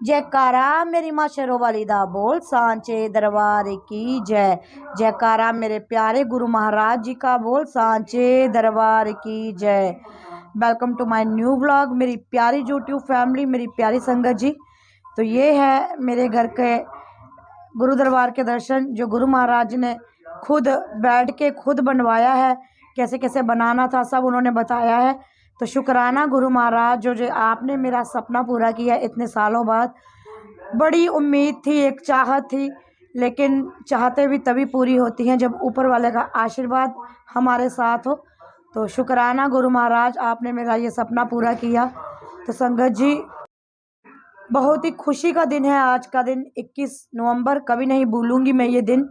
जयकारा मेरी माँ शेरों वाली दा बोल सांचे दरबार की जय। जयकारा मेरे प्यारे गुरु महाराज जी का बोल सांचे दरबार की जय। Welcome to my new blog मेरी प्यारी यूट्यूब फैमिली, मेरी प्यारी संगत जी। तो ये है मेरे घर के गुरु दरबार के दर्शन जो गुरु महाराज ने खुद बैठ के खुद बनवाया है। कैसे कैसे बनाना था सब उन्होंने बताया है। तो शुक्राना गुरु महाराज जो आपने मेरा सपना पूरा किया इतने सालों बाद। बड़ी उम्मीद थी, एक चाहत थी, लेकिन चाहते भी तभी पूरी होती हैं जब ऊपर वाले का आशीर्वाद हमारे साथ हो। तो शुक्राना गुरु महाराज, आपने मेरा ये सपना पूरा किया। तो संगत जी, बहुत ही खुशी का दिन है आज का दिन, 21 नवंबर। कभी नहीं भूलूंगी मैं ये दिन।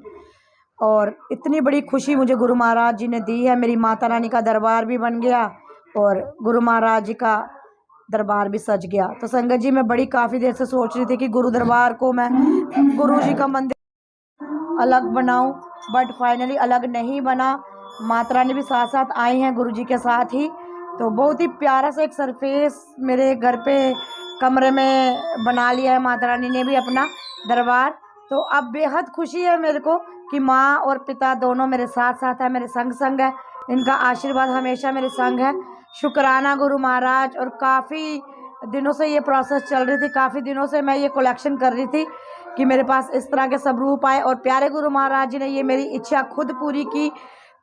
और इतनी बड़ी खुशी मुझे गुरु महाराज जी ने दी है। मेरी माता रानी का दरबार भी बन गया और गुरु महाराज जी का दरबार भी सज गया। तो संगत जी, मैं बड़ी काफ़ी देर से सोच रही थी कि गुरु दरबार को मैं गुरु जी का मंदिर अलग बनाऊं, बट फाइनली अलग नहीं बना। माता रानी भी साथ साथ आई हैं गुरु जी के साथ ही। तो बहुत ही प्यारा सा एक सरफेस मेरे घर पे कमरे में बना लिया है माता रानी ने भी अपना दरबार। तो अब बेहद खुशी है मेरे को कि माँ और पिता दोनों मेरे साथ साथ है, मेरे संग संग है। इनका आशीर्वाद हमेशा मेरे संग है। शुक्राना गुरु महाराज। और काफ़ी दिनों से ये प्रोसेस चल रही थी, काफ़ी दिनों से मैं ये कलेक्शन कर रही थी कि मेरे पास इस तरह के सब रूप आए। और प्यारे गुरु महाराज जी ने ये मेरी इच्छा खुद पूरी की।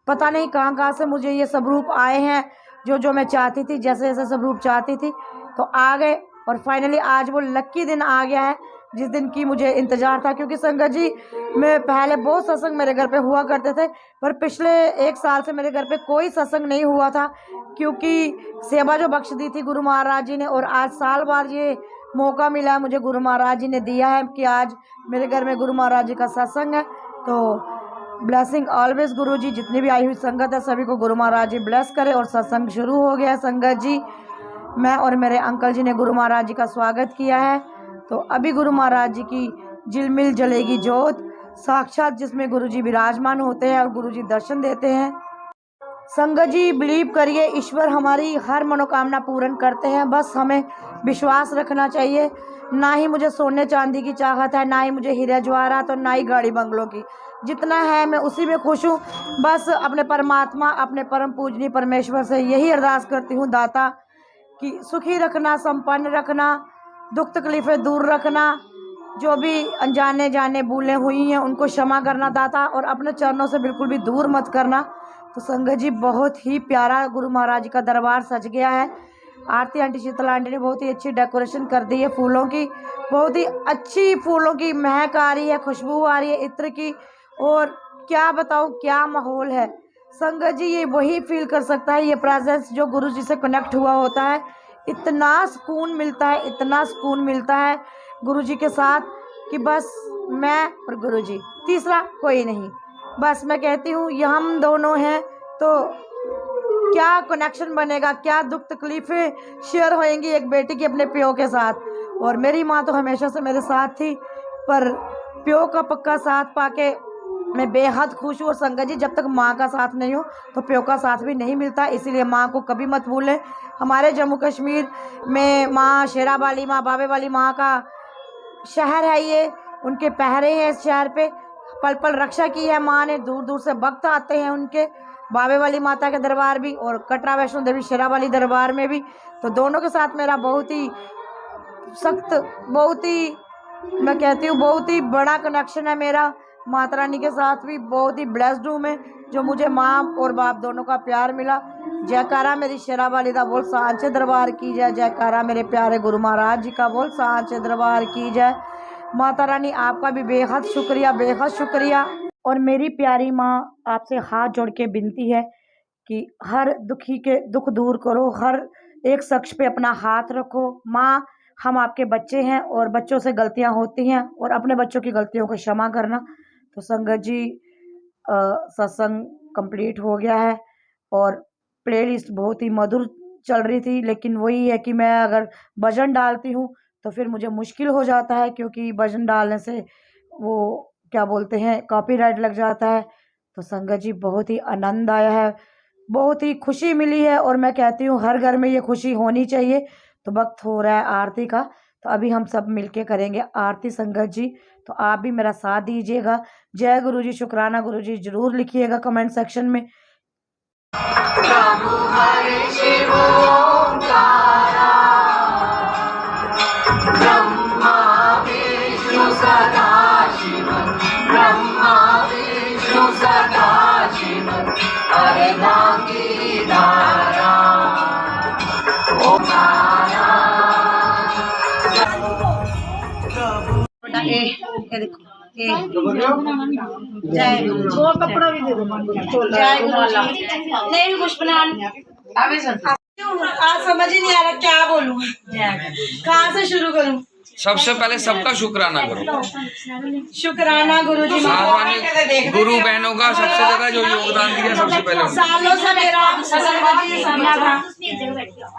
पता नहीं कहाँ कहाँ से मुझे ये सब रूप आए हैं, जो जो मैं चाहती थी, जैसे जैसे सब रूप चाहती थी तो आ गए। और फाइनली आज वो लक्की दिन आ गया है जिस दिन की मुझे इंतज़ार था। क्योंकि संगत जी, मैं पहले बहुत सत्संग मेरे घर पे हुआ करते थे, पर पिछले 1 साल से मेरे घर पे कोई सत्संग नहीं हुआ था, क्योंकि सेवा जो बख्श दी थी गुरु महाराज जी ने। और आज साल बाद ये मौका मिला है मुझे, गुरु महाराज जी ने दिया है कि आज मेरे घर में गुरु महाराज जी का सत्संग है। तो ब्लेसिंग ऑलवेज गुरु जी। जितनी भी आई हुई संगत है सभी को गुरु महाराज जी ब्लेस करे। और सत्संग शुरू हो गया है संगत जी। मैं और मेरे अंकल जी ने गुरु महाराज जी का स्वागत किया है। तो अभी गुरु महाराज जी की झिलमिल जलेगी जोत साक्षात, जिसमें गुरु जी विराजमान होते हैं और गुरु जी दर्शन देते हैं। संगत जी, बिलीव करिए, ईश्वर हमारी हर मनोकामना पूर्ण करते हैं। बस हमें विश्वास रखना चाहिए। ना ही मुझे सोने चांदी की चाहत है, ना ही मुझे हीरा जवाहरात, और ना ही गाड़ी बंगलों की। जितना है मैं उसी में खुश हूँ। बस अपने परमात्मा, अपने परम पूजनीय परमेश्वर से यही अरदास करती हूँ दाता कि सुखी रखना, संपन्न रखना, दुख तकलीफ़ें दूर रखना। जो भी अनजाने जाने भूलें हुई हैं उनको क्षमा करना दाता, और अपने चरणों से बिल्कुल भी दूर मत करना। तो संगत जी, बहुत ही प्यारा गुरु महाराज जी का दरबार सज गया है। आरती आंटी, शीतला आंटी ने बहुत ही अच्छी डेकोरेशन कर दी है फूलों की। बहुत ही अच्छी फूलों की महक आ रही है, खुशबू आ रही है इत्र की। और क्या बताऊँ, क्या माहौल है संगत जी। ये वही फील कर सकता है, ये प्रेजेंस जो गुरु जी से कनेक्ट हुआ होता है। इतना सुकून मिलता है, इतना सुकून मिलता है गुरु जी के साथ कि बस मैं और गुरु जी, तीसरा कोई नहीं। बस मैं कहती हूँ ये हम दोनों हैं तो क्या कनेक्शन बनेगा, क्या दुख तकलीफ़ें शेयर होएंगी एक बेटी की अपने प्यो के साथ। और मेरी माँ तो हमेशा से मेरे साथ थी, पर प्यो का पक्का साथ पाके मैं बेहद खुश हूँ। और संगत जी, जब तक माँ का साथ नहीं हो तो प्यो का साथ भी नहीं मिलता। इसीलिए माँ को कभी मत भूलें। हमारे जम्मू कश्मीर में माँ शेरा वाली माँ, बाबे वाली माँ का शहर है ये। उनके पहरे हैं इस शहर पे, पल पल रक्षा की है माँ ने। दूर दूर से भक्त आते हैं उनके, बाबे वाली माता के दरबार भी और कटरा वैष्णो देवी शेरा वाली दरबार में भी। तो दोनों के साथ मेरा बहुत ही सख्त, बहुत ही, मैं कहती हूँ बहुत ही बड़ा कनेक्शन है मेरा। माता रानी के साथ भी बहुत ही ब्लेस्ड हूँ मैं, जो मुझे माँ और बाप दोनों का प्यार मिला। जयकारा मेरी शेरा वाली दा बोल सांचे दरबार की जय। जयकारा मेरे प्यारे गुरु महाराज जी का बोल सांचे दरबार की जय। माता रानी, आपका भी बेहद शुक्रिया, बेहद शुक्रिया। और मेरी प्यारी माँ, आपसे हाथ जोड़ के विनती है कि हर दुखी के दुख दूर करो, हर एक शख्स पे अपना हाथ रखो। माँ, हम आपके बच्चे हैं और बच्चों से गलतियां होती हैं, और अपने बच्चों की गलतियों को क्षमा करना। तो संगत जी, सत्संग कंप्लीट हो गया है और प्लेलिस्ट बहुत ही मधुर चल रही थी। लेकिन वही है कि मैं अगर भजन डालती हूँ तो फिर मुझे मुश्किल हो जाता है, क्योंकि भजन डालने से वो क्या बोलते हैं, कॉपीराइट लग जाता है। तो संगत जी, बहुत ही आनंद आया है, बहुत ही खुशी मिली है। और मैं कहती हूँ हर घर में ये खुशी होनी चाहिए। तो वक्त हो रहा है आरती का, तो अभी हम सब मिलके करेंगे आरती संगत जी। तो आप भी मेरा साथ दीजिएगा। जय गुरु जी, शुक्राना गुरु जी जरूर लिखिएगा कमेंट सेक्शन में। प्रभु हरे शिव ओंकारा, ब्रह्मा विष्णु सदा शिव, ब्रह्मा विष्णु सदा शिव, अर्धांगी धारा ओंकारा। जय गुरु जी, जय गुरु जी। नहीं कुछ आज समझ ही नहीं आ रहा क्या बोलूं, कहाँ से शुरू करूं। सबसे पहले सबका शुक्राना करो। शुक्राना गुरु जी, गुरु बहनों का सबसे ज्यादा जो योगदान दिया सबसे पहले सालों से मेरा संगत जी सुनना था।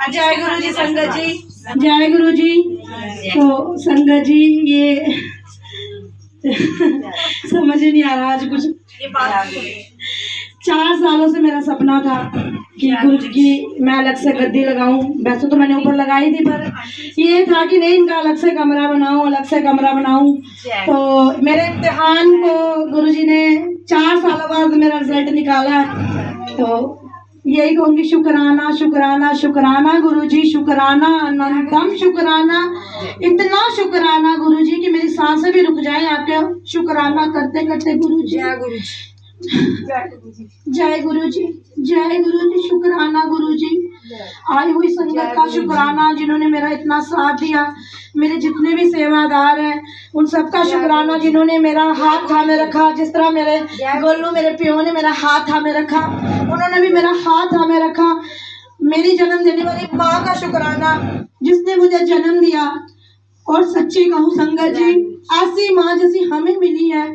जय गुरु जी संगत जी, जय गुरु जी। तो संगत जी ये समझ ही नहीं आ रहा आज कुछ। 4 सालों से मेरा सपना था कि गुरु जी की मैं अलग से गद्दी लगाऊं। वैसे तो मैंने ऊपर लगाई थी, पर ये था कि नहीं, इनका अलग से कमरा बनाऊं, अलग से कमरा बनाऊं। तो मेरे इम्तिहान को गुरु जी ने 4 सालों बाद मेरा रिजल्ट निकाला। तो यही कहूँगी, शुक्राना शुक्राना शुक्राना गुरु जी, शुक्राना अनंतम शुक्राना, इतना शुक्राना गुरु जी कि मेरी सांसें भी रुक जाएं आपके शुक्राना करते करते गुरु जी। जय गुरु जी, जय गुरु जी, जय गुरु जी। शुक्राना गुरु जी, आई हुई संगत का शुक्राना जिन्होंने मेरा इतना साथ दिया। मेरे जितने भी सेवादार हैं उन सबका शुक्राना जिन्होंने मेरा हाथ थामे रखा। जिस तरह मेरे गोलू मेरे पियो ने मेरा हाथ थामे रखा, उन्होंने भी मेरा हाथ थामे रखा। मेरी जन्म देने वाली माँ का शुक्राना जिसने मुझे जन्म दिया। और सच्ची कहूँ संगत जी, ऐसी माँ जैसी हमें मिली है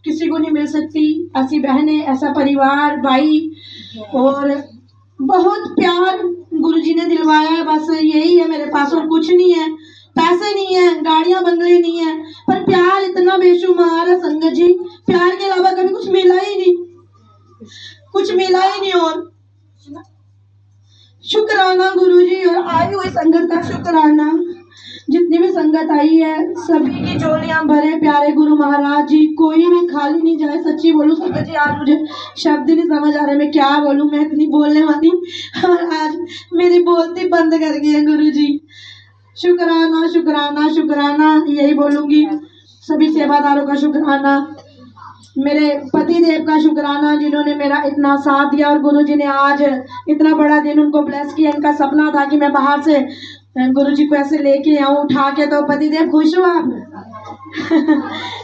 किसी को नहीं मिल सकती। ऐसी बहनें, ऐसा परिवार, भाई, और बहुत प्यार गुरुजी ने दिलवाया है। बस यही है मेरे पास, और कुछ नहीं है। पैसे नहीं है, गाड़ियां बंगले नहीं है, पर प्यार इतना बेशुमार है संगत जी। प्यार के अलावा कभी कुछ मिला ही नहीं, कुछ मिला ही नहीं। और शुक्राना गुरुजी और आई हुई संगत का शुक्राना। जितनी भी संगत आई है सभी की झोलियां भरे प्यारे गुरु महाराज जी, कोई भी खाली नहीं जाए। सच्ची बोलूं संगत जी, आज मुझे शब्द नहीं समझ आ रहे मैं क्या बोलूं। मैं इतनी बोलने वाली और आज मेरी बोलती बंद कर गई है गुरु जी। शुक्राना शुक्राना शुक्राना यही बोलूंगी। सभी सेवादारों का शुक्राना, मेरे पति देव का शुक्राना जिन्होंने मेरा इतना साथ दिया। और गुरु जी ने आज इतना बड़ा दिन उनको ब्लेस किया। इनका सपना था कि मैं बाहर से गुरु जी को ऐसे लेके आऊं उठा के। तो पति देव खुश हुआ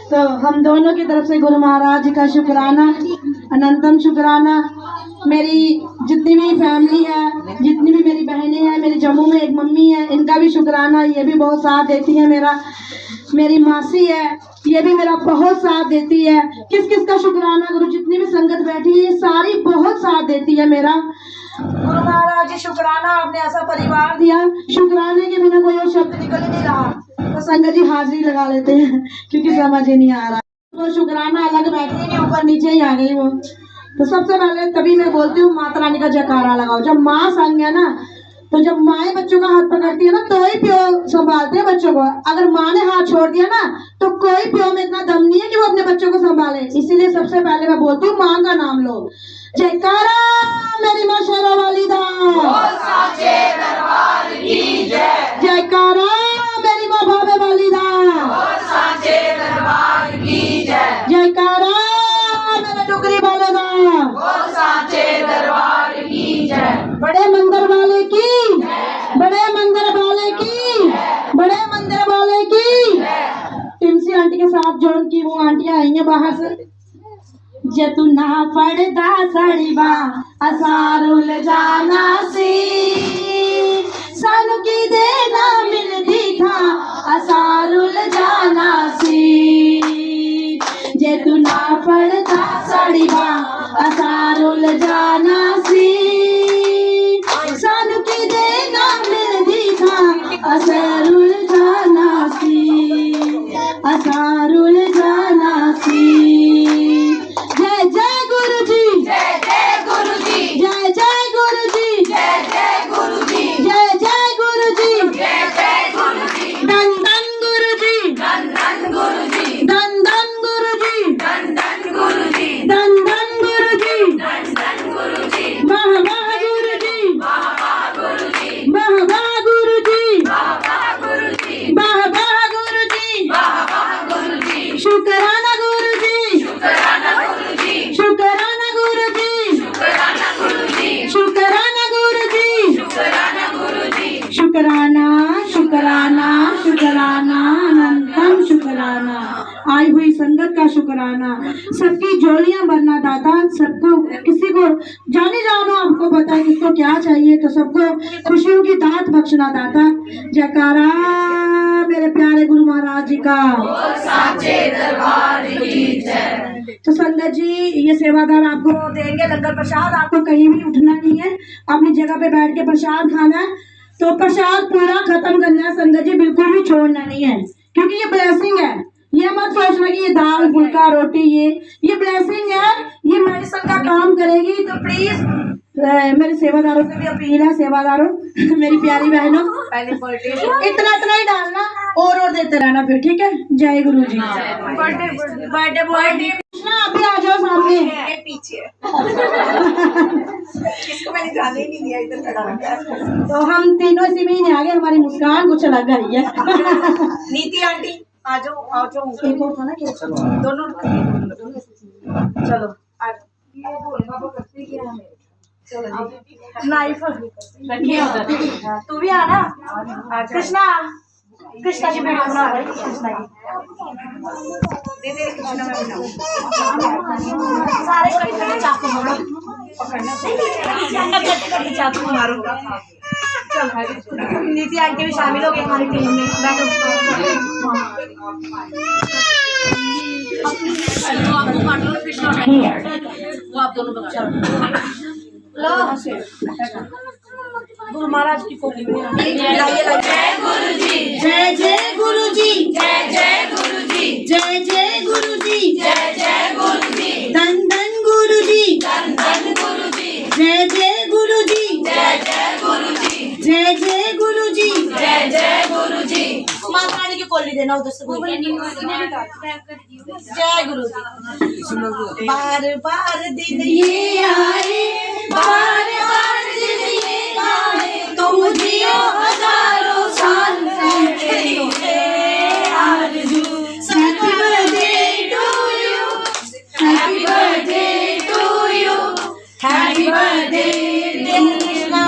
तो हम दोनों की तरफ से गुरु महाराज जी का शुक्राना, अनंतम शुक्राना। मेरी जितनी भी फैमिली है, जितनी भी मेरी बहनें हैं, मेरी जम्मू में एक मम्मी है, इनका भी शुक्राना, ये भी बहुत साथ देती है मेरा। मेरी मासी है, ये भी मेरा बहुत साथ देती है। किस किस का शुक्राना गुरु, जितनी भी संगत बैठी है ये सारी बहुत साथ देती है मेरा। गुरु महाराज जी शुक्राना, आपने ऐसा परिवार दिया, शुक्राने के बिना कोई और शब्द निकल ही नहीं रहा। तो संगत जी हाजिरी लगा लेते हैं क्योंकि समझ ही नहीं आ रहा। तो शुक्राना अलग बैठी नहीं, ऊपर नीचे ही आ गई वो। तो सबसे पहले तभी मैं बोलती हूँ माता रानी का जयकारा लगाओ। जब माँ संग है ना, तो जब माएँ बच्चों का हाथ पकड़ती है ना तो ही प्यो संभालते हैं बच्चों को। अगर माँ ने हाथ छोड़ दिया ना तो कोई प्यो में इतना दम नहीं है कि वो अपने बच्चों को संभाले। इसीलिए सबसे पहले मैं बोलती हूँ माँ का नाम लो। जयकारा मेरी माँ शेरा वाली दा, जयकारा मेरी माँ भावे वाली दा, जयकारा मेरे डुगरी वाले दा, बड़े मंदिर वाले की, बड़े मंदिर वाले की, बड़े मंदिर वाले की। टिमसी आंटी के साथ जो उनकी वो आंटियां आई हैं बाहर से। जे तू ना पड़दा सड़ीबा असारुल जाना सी, सानू की देना मिलदी था असारुल जाना सी। जे तू ना पड़दा सड़ीबा असारुल जाना सी, सानू की देना मिलदी था असारुल जाना सी, असारुल जाना सी। जय जय गुरु जी, जय जय गुरु जी, जय जय गुरु जी, जय जय गुरु जी, जय जय गुरु जी, जय जय गुरु जी। आई हुई संगत का शुक्राना, सबकी झोलियां भरना दाता, सबको किसी को जाने जानो आपको पता है किसको क्या चाहिए, तो सबको खुशियों की दात बख्शना दाता। जयकारा मेरे प्यारे गुरु महाराज जी का। सांचे दरबार की जय। तो संगत जी ये सेवादार आपको देंगे लंगर प्रसाद, आपको कहीं भी उठना नहीं है, अपनी जगह पे बैठ के प्रसाद खाना है। तो प्रसाद पूरा खत्म करना है संगत जी, बिल्कुल भी छोड़ना नहीं है, क्योंकि ये ब्लेसिंग है। ये मत सोचना कि ये दाल फुल्का रोटी ये ब्लेसिंग है, ये मेडिसिन का काम करेगी। तो प्लीज मेरे सेवादारों से भी अपील है, सेवादारों मेरी प्यारी बहनों, इतना इतना ही डालना और देते रहना फिर, ठीक है। जय गुरु जी। बर्थडे अभी आ जाओ सामने। पीछे इसको मैंने जाने ही नहीं दिया, इधर खड़ा रखा है। तो हम तीनों इसी महीने आ गए, हमारी मुस्कान कुछ अलग आई है। नीति आंटी आ जाओ एक और था ना क्या? दोनों चलो नाइफ तू भी आना। कृष्णा कृष्णा की वीडियो बना भाई, कृष्णा की दे दे कृष्णा में बनाओ। सारे कट चाकू मारो, कट चाकू मारो। नीति आंटी भी शामिल हो गई हमारी टीम में। वो आप दोनों लो गुरु महाराज की फोटो। जय गुरु जी, जय जय गुरु जी, जय जय गुरु जी, जय जय गुरु जी, जय जय गुरु जी, धन धन गुरु जी, धन धन गुरु जी, जय जय गुरु जी, जय जय गुरु जी, जय जय गुरु जी, जय जय गुरु जी। माता रानी की कोली देना उधर से। जय गुरु जी। बार बार दिन ये आए, बार बार दिन ये आए, तुम जियो हजारों साल तेरी है आरज़ू। Happy birthday to you, happy birthday to you, happy birthday dear Krishna।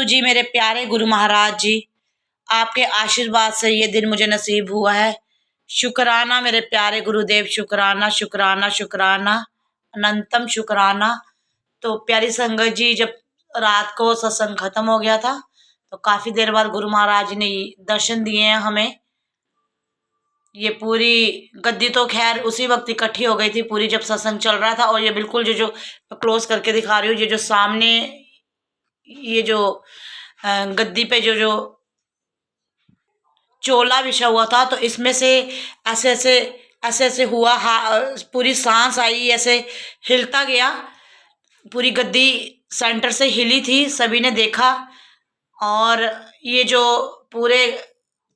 जी, मेरे प्यारे गुरु महाराज जी, आपके आशीर्वाद से ये दिन मुझे नसीब हुआ है। शुक्राना मेरे प्यारे गुरुदेव, शुक्राना शुक्राना शुक्राना, अनंतम शुक्राना। तो प्यारी संगत जी, जब रात को सत्संग खत्म हो गया था तो काफी देर बाद गुरु महाराज ने दर्शन दिए हैं हमें। ये पूरी गद्दी तो खैर उसी वक्त इकट्ठी हो गई थी पूरी जब सत्संग चल रहा था, और ये बिल्कुल जो क्लोज करके दिखा रही हूँ, ये जो सामने ये जो गद्दी पे जो चोला बिछा हुआ था, तो इसमें से ऐसे ऐसे हुआ, पूरी सांस आई, ऐसे हिलता गया। पूरी गद्दी सेंटर से हिली थी, सभी ने देखा। और ये जो पूरे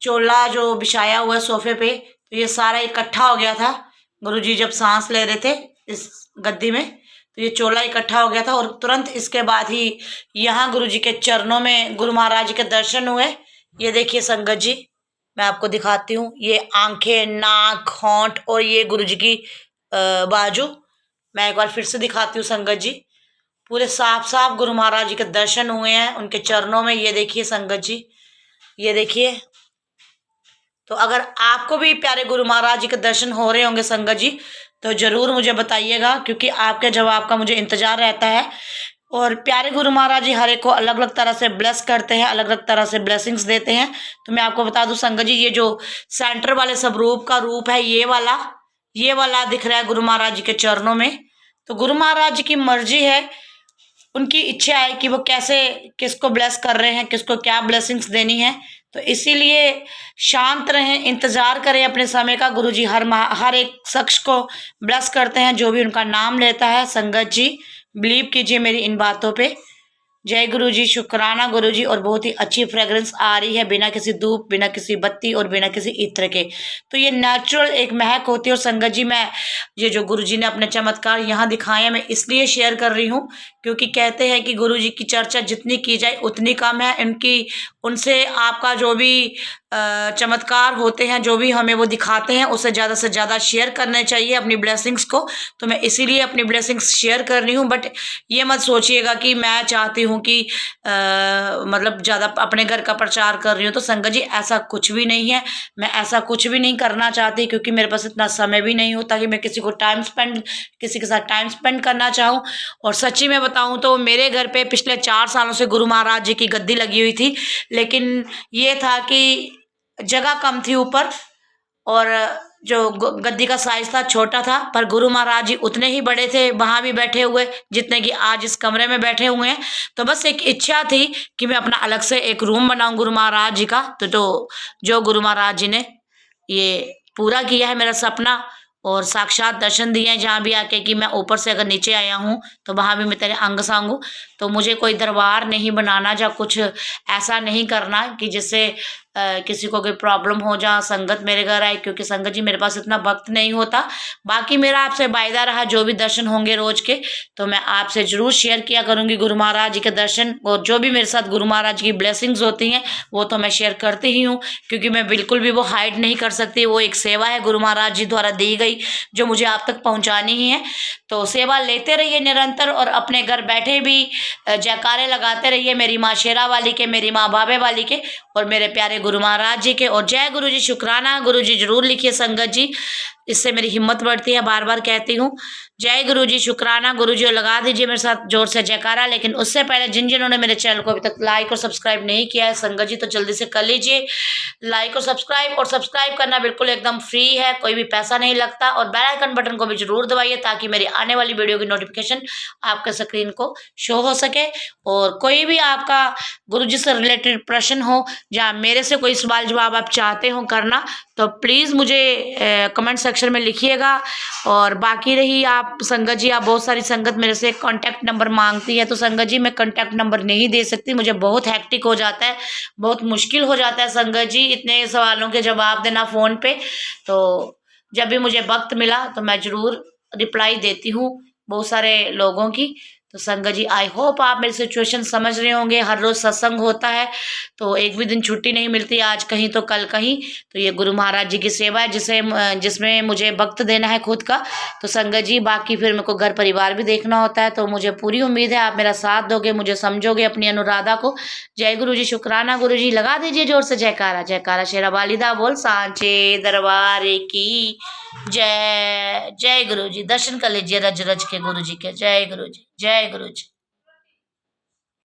चोला जो बिछाया हुआ है सोफे पे, तो ये सारा इकट्ठा हो गया था। गुरुजी जब सांस ले रहे थे इस गद्दी में, तो ये चोला इकट्ठा हो गया था। और तुरंत इसके बाद ही यहाँ गुरुजी के चरणों में गुरु महाराज के दर्शन हुए। ये देखिए संगत जी, मैं आपको दिखाती हूँ, ये आंखें, नाक, होंठ और ये गुरुजी की बाजू। मैं एक बार फिर से दिखाती हूँ संगत जी, पूरे साफ साफ गुरु महाराज जी के दर्शन हुए हैं उनके चरणों में। ये देखिए संगत जी, ये देखिए। तो अगर आपको भी प्यारे गुरु महाराज जी के दर्शन हो रहे होंगे संगत जी, तो जरूर मुझे बताइएगा, क्योंकि आपके जवाब का मुझे इंतजार रहता है। और प्यारे गुरु महाराज जी हर एक को अलग अलग तरह से ब्लेस करते हैं, अलग अलग तरह से ब्लेसिंग्स देते हैं। तो मैं आपको बता दूं संगत जी, ये जो सेंटर वाले स्वरूप का रूप है, ये वाला दिख रहा है गुरु महाराज जी के चरणों में। तो गुरु महाराज जी की मर्जी है, उनकी इच्छा है कि वो कैसे किसको ब्लेस कर रहे हैं, किसको क्या ब्लेसिंग्स देनी है। तो इसीलिए शांत रहें, इंतजार करें अपने समय का। गुरुजी हर एक शख्स को ब्लेस करते हैं जो भी उनका नाम लेता है। संगत जी बिलीव कीजिए मेरी इन बातों पे। जय गुरु जी, शुक्राना गुरु जी। और बहुत ही अच्छी फ्रेग्रेंस आ रही है, बिना किसी धूप, बिना किसी बत्ती और बिना किसी इत्र के। तो ये नेचुरल एक महक होती है। और संगत जी, मैं ये जो गुरु जी ने अपने चमत्कार यहाँ दिखाए हैं, मैं इसलिए शेयर कर रही हूँ क्योंकि कहते हैं कि गुरु जी की चर्चा जितनी की जाए उतनी कम है। उनसे आपका जो भी चमत्कार होते हैं, जो भी हमें वो दिखाते हैं, उसे ज़्यादा से ज़्यादा शेयर करने चाहिए अपनी ब्लेसिंग्स को। तो मैं इसीलिए अपनी ब्लेसिंग्स शेयर कर रही हूँ। बट ये मत सोचिएगा कि मैं चाहती हूँ कि मतलब ज़्यादा अपने घर का प्रचार कर रही हूँ। तो संगत जी ऐसा कुछ भी नहीं है, मैं ऐसा कुछ भी नहीं करना चाहती, क्योंकि मेरे पास इतना समय भी नहीं होता कि मैं किसी के साथ टाइम स्पेंड करना चाहूँ। और सच्ची में बताऊँ तो मेरे घर पे पिछले 4 सालों से गुरु महाराज जी की गद्दी लगी हुई थी, लेकिन ये था कि जगह कम थी ऊपर, और जो गद्दी का साइज था छोटा था। पर गुरु महाराज जी उतने ही बड़े थे वहां भी बैठे हुए जितने कि आज इस कमरे में बैठे हुए हैं। तो बस एक इच्छा थी कि मैं अपना अलग से एक रूम बनाऊं गुरु महाराज जी का। तो जो गुरु महाराज जी ने ये पूरा किया है मेरा सपना, और साक्षात दर्शन दिए हैं जहाँ भी आके कि मैं ऊपर से अगर नीचे आया हूँ तो वहाँ भी मैं तेरे अंग संग हूँ। तो मुझे कोई दरबार नहीं बनाना, या कुछ ऐसा नहीं करना कि जिससे किसी को कोई प्रॉब्लम हो, जहाँ संगत मेरे घर आए, क्योंकि संगत जी मेरे पास इतना वक्त नहीं होता। बाकी मेरा आपसे वायदा रहा, जो भी दर्शन होंगे रोज के तो मैं आपसे जरूर शेयर किया करूंगी गुरु महाराज जी के दर्शन। और जो भी मेरे साथ गुरु महाराज की ब्लेसिंग्स होती हैं वो तो मैं शेयर करती ही हूँ, क्योंकि मैं बिल्कुल भी वो हाइड नहीं कर सकती। वो एक सेवा है गुरु महाराज जी द्वारा दी गई, जो मुझे आप तक पहुँचानी ही है। तो सेवा लेते रहिए निरंतर, और अपने घर बैठे भी जयकारे लगाते रहिए मेरी माँ शेरा वाली के, मेरी माँ बाबे वाली के, और मेरे प्यारे गुरु महाराज जी के। और जय गुरु जी, शुक्राना गुरु जी जरूर लिखिए संगत जी, इससे मेरी हिम्मत बढ़ती है, बार बार कहती हूँ। जय गुरु जी, शुक्राना गुरु जी। और लगा दीजिए मेरे साथ जोर से जयकारा। लेकिन उससे पहले जिन्होंने मेरे चैनल को अभी तक लाइक और सब्सक्राइब नहीं किया है संगत जी, तो जल्दी से कर लीजिए लाइक और सब्सक्राइब। और सब्सक्राइब करना बिल्कुल एकदम फ्री है, कोई भी पैसा नहीं लगता। और बेल आइकन बटन को भी जरूर दबाइए ताकि मेरी आने वाली वीडियो की नोटिफिकेशन आपके स्क्रीन को शो हो सके। और कोई भी आपका गुरु जी से रिलेटेड प्रश्न हो, या मेरे से कोई सवाल जवाब आप चाहते हो करना, तो प्लीज़ मुझे कमेंट सेक्शन में लिखिएगा। और बाकी रही आप संगत जी, आप बहुत सारी संगत मेरे से कांटेक्ट नंबर मांगती है, तो संगत जी मैं कांटेक्ट नंबर नहीं दे सकती, मुझे बहुत हैक्टिक हो जाता है, बहुत मुश्किल हो जाता है संगत जी इतने सवालों के जवाब देना फ़ोन पे। तो जब भी मुझे वक्त मिला तो मैं ज़रूर रिप्लाई देती हूँ बहुत सारे लोगों की। तो संगत जी आई होप आप मेरी सिचुएशन समझ रहे होंगे। हर रोज़ सत्संग होता है तो एक भी दिन छुट्टी नहीं मिलती, आज कहीं तो कल कहीं। तो ये गुरु महाराज जी की सेवा है जिसमें मुझे वक्त देना है खुद का। तो संगत जी बाकी फिर मेरे को घर परिवार भी देखना होता है। तो मुझे पूरी उम्मीद है आप मेरा साथ दोगे, मुझे समझोगे अपनी अनुराधा को। जय गुरु जी, शुक्राना गुरु जी। लगा दीजिए जोर से जयकारा। जयकारा शेरा वालिदा बोल सांचे दरबार की जय। जय गुरु जी। दर्शन कर लीजिए रज रज के गुरु जी के। जय गुरु जी, जय गुरु जी।